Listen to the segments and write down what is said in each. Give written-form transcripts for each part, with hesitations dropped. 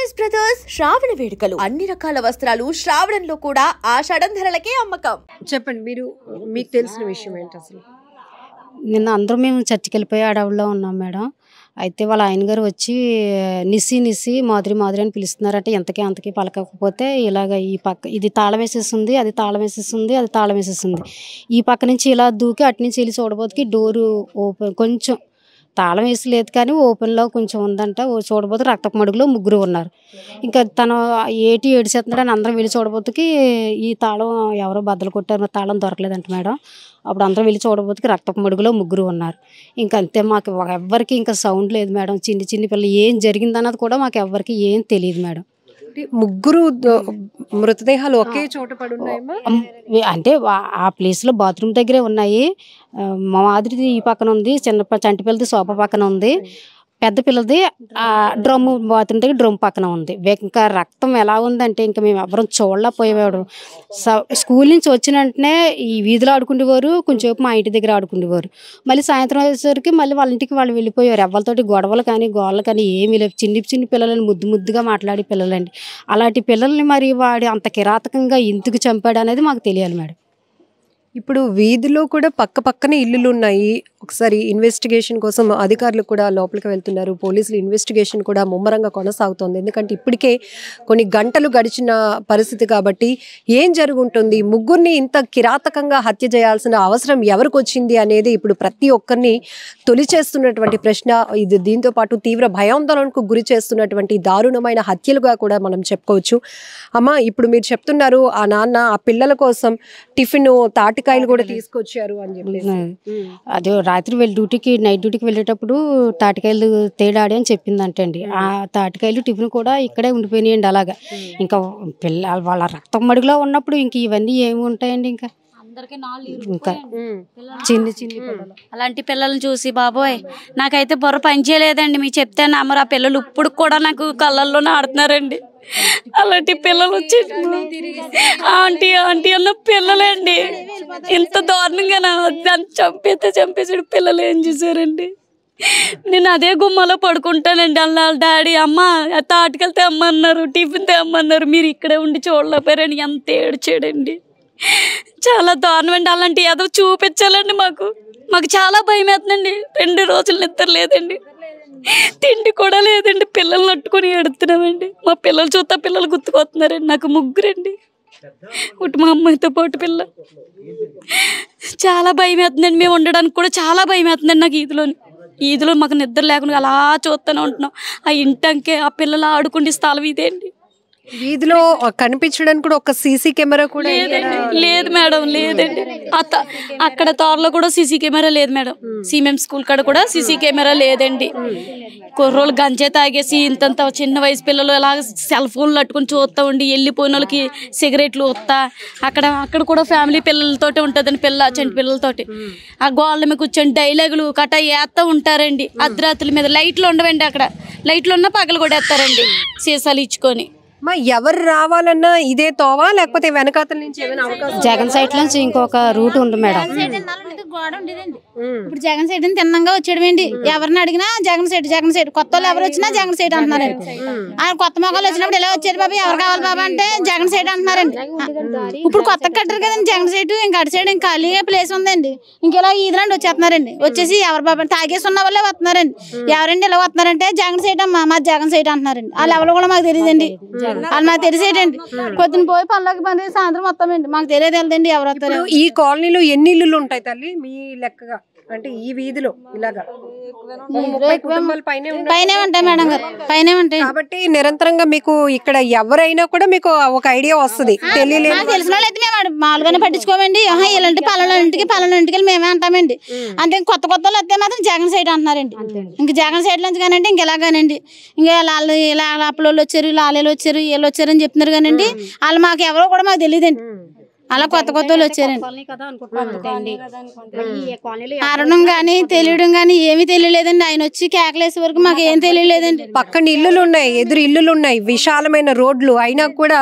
Saris brothers శ్రావణ వేడుకలు అన్ని రకాల వస్త్రాలు శ్రావణంలో కూడా ఆషాఢం ధరలకే అమ్మకం. చెప్పండి, మీకు తెలిసిన విషయం ఏంటి అసలు? నిన్న అందరం మేము చర్చికి వెళ్ళిపోయి అడవుల్లో ఉన్నాం మేడం. అయితే వాళ్ళ ఆయన గారు వచ్చి నిసి మాధురి అని పిలుస్తున్నారంటే అంతకీ పలకకపోతే ఇలాగ ఈ పక్క ఇది తాళం వేసేస్తుంది, అది తాళం వేసేస్తుంది, అది తాళం వేసేస్తుంది. ఈ పక్క నుంచి ఇలా దూకి అటు నుంచి వెళ్ళి చూడబోతుకి డోరు ఓపెన్, కొంచెం తాళం వేసి లేదు కానీ ఓపెన్లో కొంచెం ఉందంట. చూడబోతే రక్తపు మడుగులో ముగ్గురు ఉన్నారు. ఇంకా తను ఏడిసేస్తున్నాడు అని అందరం వెళ్ళి చూడబోతుకి ఈ తాళం ఎవరో బద్దలు కొట్టారు, తాళం దొరకలేదంట మేడం. అప్పుడు అందరం వెళ్ళి చూడబోతుకి రక్తపు మడుగులో ముగ్గురు ఉన్నారు. ఇంకా అంతే, మాకు ఎవ్వరికి ఇంకా సౌండ్ లేదు మేడం. చిన్ని పిల్లలు ఏం జరిగిందన్నది కూడా మాకు ఎవ్వరికి ఏం తెలియదు మేడం. ముగ్గురు మృతదేహాలు ఒకే చోట పడి ఉన్నాయమ్మా? అంటే ఆ ప్లేస్లో బాత్రూమ్ దగ్గరే ఉన్నాయి. మా మాదిరిది ఈ పక్కన ఉంది, చంటి పిల్లది సోఫా పక్కన ఉంది, పెద్ద పిల్లది డ్రమ్ బాత్రూమ్ దగ్గర డ్రమ్ పక్కన ఉంది. ఇంకా రక్తం ఎలా ఉందంటే ఇంకా మేము ఎవరం చూడలేకపోయేవాడు. స్కూల్ నుంచి వచ్చిన వెంటనే ఈ వీధిలో ఆడుకుండేవారు, కొంచెంసేపు మా ఇంటి దగ్గర ఆడుకుండేవారు. మళ్ళీ సాయంత్రం వచ్చేసరికి మళ్ళీ వాళ్ళ ఇంటికి వాళ్ళు వెళ్ళిపోయేవారు. ఎవరితోటి గొడవలు కానీ గోళ్ళలు కానీ ఏమీ లేవు. చిన్ని పిల్లలని ముద్దుగా మాట్లాడే పిల్లలండి. అలాంటి పిల్లల్ని మరి వాడు అంత కిరాతకంగా ఎందుకు చంపాడు అనేది మాకు తెలియాలి మేడం. ఇప్పుడు వీధిలో కూడా పక్కనే ఇల్లులు ఉన్నాయి. ఒకసారి ఇన్వెస్టిగేషన్ కోసం అధికారులు కూడా లోపలికి వెళ్తున్నారు. పోలీసులు ఇన్వెస్టిగేషన్ కూడా ముమ్మరంగా కొనసాగుతోంది. ఎందుకంటే ఇప్పటికే కొన్ని గంటలు గడిచిన పరిస్థితి కాబట్టి ఏం జరుగుంటుంది, ముగ్గురిని ఇంత కిరాతకంగా హత్య చేయాల్సిన అవసరం ఎవరికి వచ్చింది అనేది ఇప్పుడు ప్రతి ఒక్కరిని తొలిచేస్తున్నటువంటి ప్రశ్న ఇది. దీంతో పాటు తీవ్ర భయాందోళనకు గురి చేస్తున్నటువంటి దారుణమైన హత్యలుగా కూడా మనం చెప్పుకోవచ్చు. అమ్మ, ఇప్పుడు మీరు చెప్తున్నారు ఆ నాన్న ఆ పిల్లల కోసం టిఫిన్ తాటికాయలు కూడా తీసుకొచ్చారు అని చెప్పేసి. అదే రాత్రి నైట్ డ్యూటీకి వెళ్ళేటప్పుడు తాటికాయలు తేడాడి అని చెప్పిందంటండి. ఆ తాటికాయలు టిఫిన్ కూడా ఇక్కడే ఉండిపోయినాయండి. అలాగా ఇంకా వాళ్ళ రక్తం మడుగులో ఉన్నప్పుడు ఇంక ఇవన్నీ ఏమి ఉంటాయండి. ఇంకా చిన్ని పిల్లలు, అలాంటి పిల్లల్ని చూసి బాబోయ్ నాకైతే బుర్ర పనిచేయలేదండి. మీకు చెప్తే నమ్మరు. ఆ పిల్లలు ఇప్పుడు కూడా నాకు కళ్ళల్లోనే ఆడుతున్నారండి. అలాంటి పిల్లలు వచ్చి ఆంటీ అన్న పిల్లలండి. ఇంత దారుణంగా దాన్ని చంపేసాడు. పిల్లలు ఏం చేశారండి? నేను అదే గుమ్మలో పడుకుంటానండి. అలా డాడీ అమ్మ తాటికలు తెమ్మన్నారు, టిఫిన్ తెమ్మన్నారు, మీరు ఇక్కడే ఉండి చూడలేపారని ఎంత ఏడ్చాడండి. చాలా దారుణం అండి. అలాంటి ఏదో చూపించాలండి. మాకు చాలా భయం అవుతుందండి. 2 రోజులు నిద్ర లేదండి, తిండి కూడా లేదండి. పిల్లల్ని అట్టుకొని ఎడుతున్నామండి. మా పిల్లలు చూస్తా పిల్లలు గుర్తుకొస్తున్నారండి. నాకు ముగ్గురండి, ఒకటి మా అమ్మాయితో పాటు పిల్ల. చాలా భయం అవుతుందండి. మేము ఉండడానికి కూడా చాలా భయం అవుతుందండి నాకు. ఈదులో మాకు నిద్ర లేకుండా అలా చూస్తూనే ఉంటున్నాం. ఆ ఇంటంకే ఆ పిల్లలు ఆడుకునే స్థలం ఇదే అండి. వీధిలో కనిపించడానికి కూడా ఒక సీసీ కెమెరా కూడా లేదు మేడం. లేదండి, అక్కడ తోరలో కూడా సీసీ కెమెరా లేదు మేడం. సిఎం స్కూల్ కాడ కూడా సీసీ కెమెరా లేదండి. కుర్రోళ్ళు గంజే తాగేసి ఇంతంత చిన్న వయసు పిల్లలు అలా సెల్ ఫోన్లు అట్టుకుని చూస్తూ ఉండి వెళ్ళిపోయిన వాళ్ళకి సిగరెట్లు వస్తా అక్కడ కూడా ఫ్యామిలీ పిల్లలతోటి ఉంటుందండి. చంటి పిల్లలతోటి ఆ గోళ్ళ మీద కూర్చొని డైలాగులు కట్టా వేస్తూ ఉంటారండి. అర్ధరాత్రుల మీద లైట్లు ఉండవండి. అక్కడ లైట్లు ఉన్నా పగలు కూడా వేస్తారండి సీసాలు ఇచ్చుకొని. ఎవరు రావాలన్నా ఇదే తోవా లేకపోతే వెనకాతల నుంచి జగన్ సైడ్ నుంచి ఇంకొక రూట్ ఉంది మేడం. గోడ ఉండేదండి. ఇప్పుడు జగన్ సైడ్ తిన్నంగా వచ్చాడండి. ఎవరిని అడిగినా జగన్ సైడ్ కొత్త వాళ్ళు ఎవరు వచ్చినా జగన్ సైడ్ అంటున్నారండి. కొత్త మొక్కలు వచ్చినప్పుడు ఎలా వచ్చారు బాబా, ఎవరు కావాలి బాబా అంటే జగన్ సైడ్ అంటున్నారండి. ఇప్పుడు కొత్తగా కట్టారు కదండి జగన్ సైడ్. ఇంకా అటు సైడ్ ఇంకా ఖాళీగా ప్లేస్ ఉందండి. ఇంకెలా ఈదులండి వచ్చేస్తున్నారండి. వచ్చేసి ఎవరు బాబా తాగేసి ఉన్న వాళ్ళే వస్తున్నారండి. ఎవరండి ఇలా వస్తున్నారంటే జగన్ సైడ్ అమ్మా, మా జగన్ సైడ్ అంటున్నారండి. ఆ లెవెల్ కూడా మాకు తెలియదండి. వాళ్ళు మాకు తెలిసేటండి. పొద్దున పోయి పనులకి పని సాయంత్రం వస్తామండి. మాకు తెలియదండి ఎవరు వస్తారు. ఈ కాలనీలో ఎన్ని ఇల్లులు ఉంటాయి తల్లి మీ లెక్కగా? అంటే ఈ వీధిలో ఇలాగా పైనే ఉంటాయి మేడం గారు, పైనే ఉంటాయి. కాబట్టి నిరంతరంగా మీకు ఇక్కడ ఎవరైనా కూడా మీకు ఒక ఐడియా వస్తుంది. తెలియలేదు తెలిసిన వాళ్ళు అయితే మేము మామూలుగానే పట్టించుకోమండి. ఇలాంటి పలానింటికి మేమే అంటామండి. అంటే కొత్త వాళ్ళు వస్తే మాత్రం జగన్ సైడ్ అంటున్నారండి. ఇంక జగన్ సైడ్ నుంచి కానండి ఇంక ఎలాగానండి ఇంకా వాళ్ళు ఇలా అప్పలోళ్ళు వచ్చారు, లాలేలు వచ్చారు, వీళ్ళు వచ్చారు అని చెప్తున్నారు కానండి. వాళ్ళు మాకు ఎవరో కూడా మాకు తెలియదండి. అలా కొత్త వాళ్ళు వచ్చారండి. కారణం గానీ తెలియడం గానీ ఏమీ తెలియలేదండి. ఆయన వచ్చి కేకలేసే వరకు మాకు ఏం తెలియలేదండి. పక్కన ఇల్లులు ఉన్నాయి, ఎదురు ఇల్లులు ఉన్నాయి, విశాలమైన రోడ్లు అయినా కూడా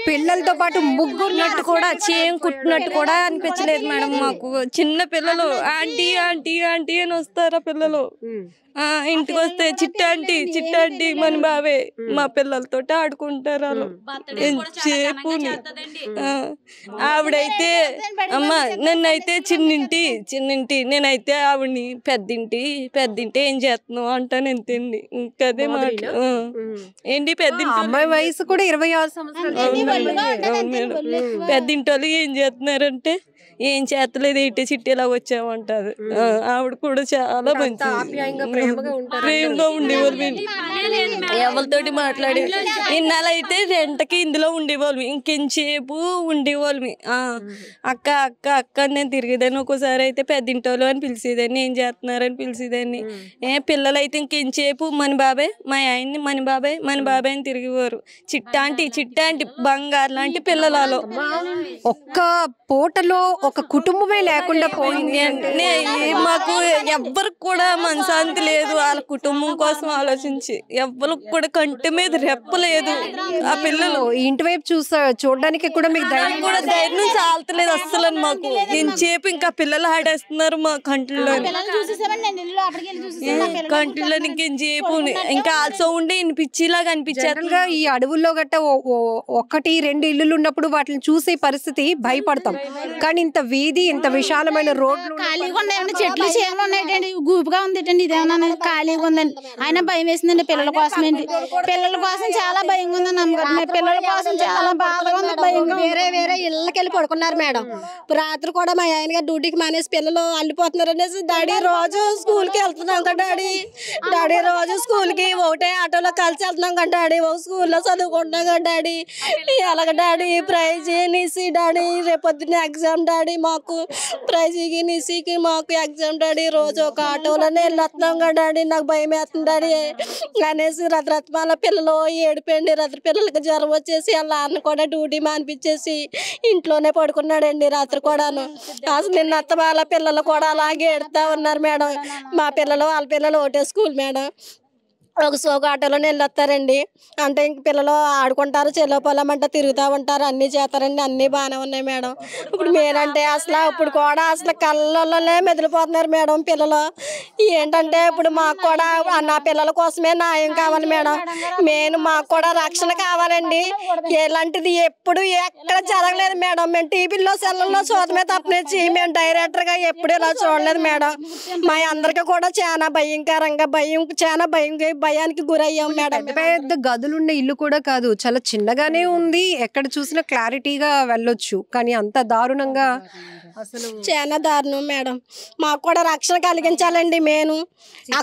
పిల్లలతో పాటు ముగ్గురున్నట్టు కూడా చేయం కుట్టినట్టు కూడా అనిపించలేదు మేడం. మాకు చిన్న పిల్లలు ఆంటీ ఆంటీ ఆంటీ అని వస్తారా పిల్లలు. ఇంటికి వస్తే చిట్టాంటి మన బావే మా పిల్లలతో ఆడుకుంటారు వాళ్ళు ఎంతసేపు. ఆవిడైతే అమ్మ నన్నైతే చిన్నింటి నేనైతే ఆవిడని పెద్దింటి ఏం చేస్తున్నావు అంటాను ఎంతండి. ఇంకదే మాట ఏంటి పెద్దింటి అమ్మాయి వయసు కూడా 26 సంవత్సరాలు. పెద్దింటి వాళ్ళు ఏం చేస్తున్నారంటే ఏం చేస్తలేదు ఏంటి చిట్టిలా వచ్చామంటారు. ఆవిడ కూడా చాలా మంచి ప్రేమగా ఉండేవాళ్ళు. ఎవరితోటి మాట్లాడే ఇన్నాళ్ళైతే రెంటకి ఇందులో ఉండేవాళ్ళు. ఇంకెంతసేపు ఉండేవాళ్ళమి. అక్క అక్క అక్క నేను తిరిగేదాన్ని. ఒక్కోసారి అయితే పెద్దింటోళ్ళు అని పిలిచేదాన్ని, ఏం చేస్తున్నారని పిలిచేదాన్ని. పిల్లలైతే ఇంకెంతసేపు మన బాబాయ్ మా ఆయన్ని మన బాబాయ్ అని తిరిగేవారు. చిట్టాంటి బంగారు లాంటి పిల్లలలో. ఒక్క పూటలో ఒక కుటుంబమే లేకుండా పోయింది అంటే మాకు ఎవ్వరికి కూడా మనశాంతి లేదు. వాళ్ళ కుటుంబం కోసం ఆలోచించి ఎవ్వరికి కూడా కంటి మీద రెప్పలేదు. ఆ పిల్లలు ఇంటి వైపు చూడడానికి కూడా మీకు ధైర్యం చాలతలేదు అస్సలు. మాకు ఎంతసేపు ఇంకా పిల్లలు ఆడేస్తున్నారు మా కంట్లో ఇంకెంతసేపు ఇంకా ఆల్సో ఉండే వినిపించేలాగా అనిపించారు. ఈ అడవుల్లో గట్ట 1-2 ఇల్లులు ఉన్నప్పుడు వాటిని చూసే పరిస్థితి భయపడతాం. కానీ ఇంత వీధి ఇంత విశాలమైన రోడ్లు ఖాళీగా ఉన్నాయండి, చెట్లు చేమలు ఉన్నాయండి, గూపుగా ఉందండి. ఇదేమన్నా ఖాళీగా ఉందండి. ఆయన భయం వేసిందండి పిల్లల కోసం అండి. పిల్లల కోసం చాలా భయంగా ఉందండి. నమ్మకం పిల్లల కోసం చాలా బాధగా ఉంది, భయంగా. వేరే ఇళ్ళకి వెళ్ళి పడుకున్నారు మేడం. రాత్రి కూడా మా ఆయన గారు డ్యూటీకి మానేసి పిల్లలు అల్లిపోతున్నారు అనేసి డాడీ రోజు స్కూల్కి వెళ్తున్నాం కదా డాడీ రోజు స్కూల్కి ఒకటే ఆటోలో కలిసి వెళ్తున్నాం కదా డాడీ, ఒక స్కూల్లో చదువుకుంటున్నాం కదా డాడీ. అలాగ డాడీ ప్రైజ్ నిసి డాడీ రేపొద్దున ఎగ్జామ్ డాడీ, మాకు ప్రైజ్కి నిసికి మాకు ఎగ్జామ్ డాడీ. రోజు ఒక ఆటోలోనే వెళ్ళొస్తున్నాం కదా డాడీ, నాకు భయం వేస్తుంది డాడీ అనేసి రథరత్మాల పిల్లలు ఏడిపోయింది. రాత్రి పిల్లలకి జ్వరం వచ్చేసి వాళ్ళ అన్న కూడా డ్యూటీ మానిపించేసి ఇంట్లోనే పడుకున్నాడండి రాత్రి కూడాను. అసలు నిన్న అత్త వాళ్ళ పిల్లలు కూడా అలాగే ఏడుతా ఉన్నారు మేడం. మా పిల్లలు వాళ్ళ పిల్లలు ఒకటే స్కూల్ మేడం. ఒక ఆటోలోనే వెళ్ళొస్తారండి. అంటే ఇంక పిల్లలు ఆడుకుంటారు, చెల్లో పొలం అంటే తిరుగుతూ ఉంటారు, అన్నీ చేస్తారండి. అన్నీ బాగానే ఉన్నాయి మేడం. ఇప్పుడు మీరంటే అసలు ఇప్పుడు కూడా అసలు కళ్ళలోనే మెదిలిపోతున్నారు మేడం పిల్లలు. ఏంటంటే ఇప్పుడు మాకు కూడా నా పిల్లల కోసమే న్యాయం కావాలి మేడం. మాకు కూడా రక్షణ కావాలండి. ఎలాంటిది ఎప్పుడు ఎక్కడ జరగలేదు మేడం. మేము టీవీల్లో సెల్లలో చూడమే తప్పనిచ్చి మేము డైరెక్టర్గా ఎప్పుడు ఇలా చూడలేదు మేడం. మా అందరికీ కూడా చాలా భయంకరంగా భయానికి గురయ్యాం మేడం. పెద్ద గదులున్న ఇల్లు కూడా కాదు, చాలా చిన్నగానే ఉంది. ఎక్కడ చూసినా క్లారిటీగా వెళ్ళొచ్చు. కానీ అంత దారుణంగా అసలు చాలా దారుణం మేడం. మాకు కూడా రక్షణ కలిగించాలండి.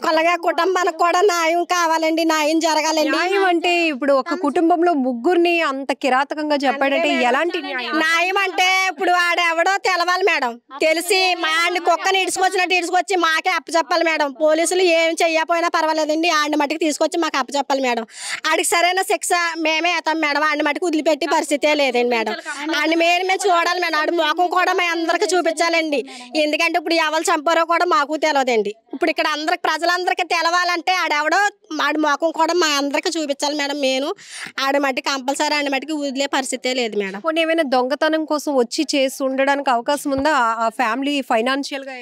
అలాగే కుటుంబానికి కూడా న్యాయం కావాలండి, న్యాయం జరగాలండి. న్యాయం అంటే ఇప్పుడు ఒక కుటుంబంలో ముగ్గురిని అంత కిరాతకంగా చెప్పాడంటే ఎలాంటి న్యాయం అంటే ఇప్పుడు ఆడెవడో తెలవాలి మేడం. తెలిసి మా ఆడిని కుక్కని ఇడుచుకొచ్చి మాకే అప్పచెప్పాలి మేడం. పోలీసులు ఏం చెయ్యకపోయినా పర్వాలేదండి, ఆడిని మట్టికి తీసుకొచ్చి మాకు అప్పచెప్పాలి మేడం. ఆడికి సరైన శిక్ష మేమే వేస్తాం మేడం. ఆడిని మట్టికి వదిలిపెట్టి పరిస్థితే లేదండి మేడం. ఆడిని మేము చూడాలి మేడం. ఆడి మొఖం కూడా మా అందరికి చూపించాలండి. ఎందుకంటే ఇప్పుడు ఎవరు చంపారో కూడా మాకు తెలియదండి. ఇప్పుడు ఇక్కడ ప్రజలందరికీ తెలవాలంటే ఆడెవడో ఆడి మొఖం కూడా మా అందరికి చూపించాలి మేడం. ఆడి మట్టికి కంపల్సరీ ఆడి మట్టికి వదిలే పరిస్థితే లేదు మేడం. ఏమైనా దొంగతనం కోసం వచ్చి చేసి ఉండడానికి అవకాశం ఉందా? ఆ ఫ్యామిలీ ఫైనాన్షియల్ గా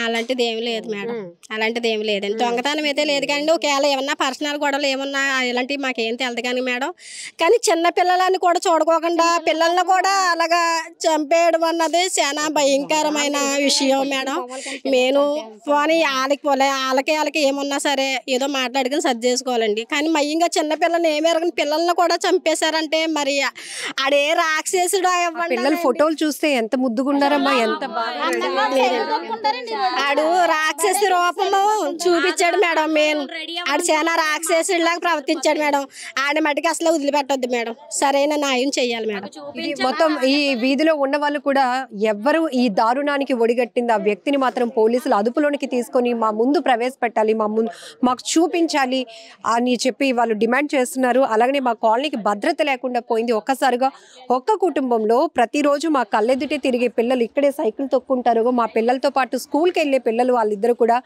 అలాంటిది ఏమి లేదు మేడం. అలాంటిది ఏమి లేదండి. దొంగతనం అయితే లేదు కానీ ఒకవేళ ఏమన్నా పర్సనల్ గొడవలు ఏమన్నా ఇలాంటివి మాకేం తెలియదు కానీ మేడం. కానీ చిన్న పిల్లలని కూడా చూడుకోకుండా పిల్లల్ని కూడా అలాగా చంపేయడం అన్నది చాలా భయంకరమైన విషయం మేడం. పోనీ వాళ్ళకి ఏమన్నా సరే ఏదో మాట్లాడుకుని సర్ది చేసుకోవాలండి. కానీ మయ్యంగా చిన్న పిల్లల్ని ఏమేరగని పిల్లల్ని కూడా చంపేశారంటే మరి ఆడే రాక్షసుడు. పిల్లల ఫోటోలు చూస్తే ఎంత ముద్దుగుండారమ్మా, ఎంత ఆడు రాక్షసి రూపము చూపించాడు మేడం. ఆడు చాలా రాక్షసుడిలాగా ప్రవర్తించాడు మేడం. ఆడి మట్టికి అసలు వదిలిపెట్టొద్దు మేడం. సరైన న్యాయం చెయ్యాలి మేడం. మొత్తం ఈ వీధిలో ఉన్న వాళ్ళు కూడా ఎవ్వరు ఈ దారుణానికి ఒడిగట్టింది ఆ వ్యక్తిని మాత్రం పోలీసులు అదుపులోనికి తీసుకొని మా ముందు ప్రవేశపెట్టాలి, మాకు చూపించాలి అని చెప్పి వాళ్ళు డిమాండ్ చేస్తున్నారు. అలాగనే మా కాలనీకి భద్రత లేకుండా పోయింది. ఒక్కసారిగా ఒక్క కుటుంబంలో ప్రతిరోజు మా కళ్ళెదుటే తిరిగే పిల్లలు ఇక్కడే సైకిల్ తొక్కుంటారు. మా పిల్లలతో పాటు స్కూల్కి వెళ్ళే పిల్లలు వాళ్ళిద్దరు కూడా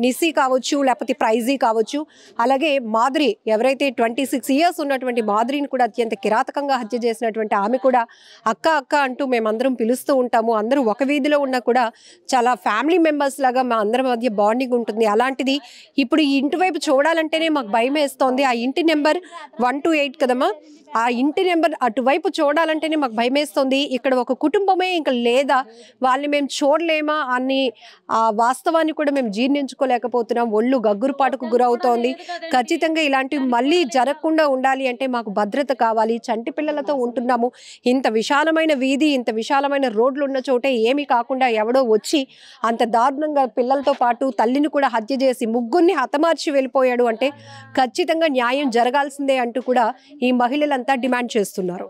నిసి కావచ్చు, లేకపోతే ప్రైజీ కావచ్చు, అలాగే మాధురి ఎవరైతే 26 years ఉన్నటువంటి మాధురిని కూడా అత్యంత కిరాతకంగా హత్య చేసినటువంటి ఆమె కూడా అక్క అక్క అంటూ మేమందరం పిలుస్తూ ఉంటాము. అందరూ ఒక వీధిలో ఉన్నా కూడా చాలా ఫ్యామిలీ మెంబర్స్ లాగా మా అందరి మధ్య బాండింగ్ ఉంటుంది. అలాంటిది ఇప్పుడు ఈ ఇంటి వైపు చూడాలంటేనే మాకు భయం వేస్తోంది. ఆ ఇంటి నెంబర్ 128 కదమ్మా, ఆ ఇంటి నెంబర్ అటువైపు చూడాలంటేనే మాకు భయం వేస్తుంది. ఇక్కడ ఒక కుటుంబమే ఇంకా లేదా, వాళ్ళని మేము చూడలేమా అని ఆ వాస్తవాన్ని కూడా మేము జీర్ణించుకోలేకపోతున్నాం. ఒళ్ళు గగ్గురుపాటుకు గురవుతోంది. ఖచ్చితంగా ఇలాంటివి మళ్ళీ జరగకుండా ఉండాలి అంటే మాకు భద్రత కావాలి. చంటి పిల్లలతో ఉంటున్నాము. ఇంత విశాలమైన వీధి, ఇంత విశాలమైన రోడ్లు ఉన్న చోటే ఏమీ కాకుండా ఎవడో వచ్చి అంత దారుణంగా పిల్లలతో పాటు తల్లిని కూడా హత్య చేసి ముగ్గురిని హతమార్చి వెళ్ళిపోయాడు అంటే ఖచ్చితంగా న్యాయం జరగాల్సిందే అంటూ కూడా ఈ మహిళలంతా డిమాండ్ చేస్తున్నారు.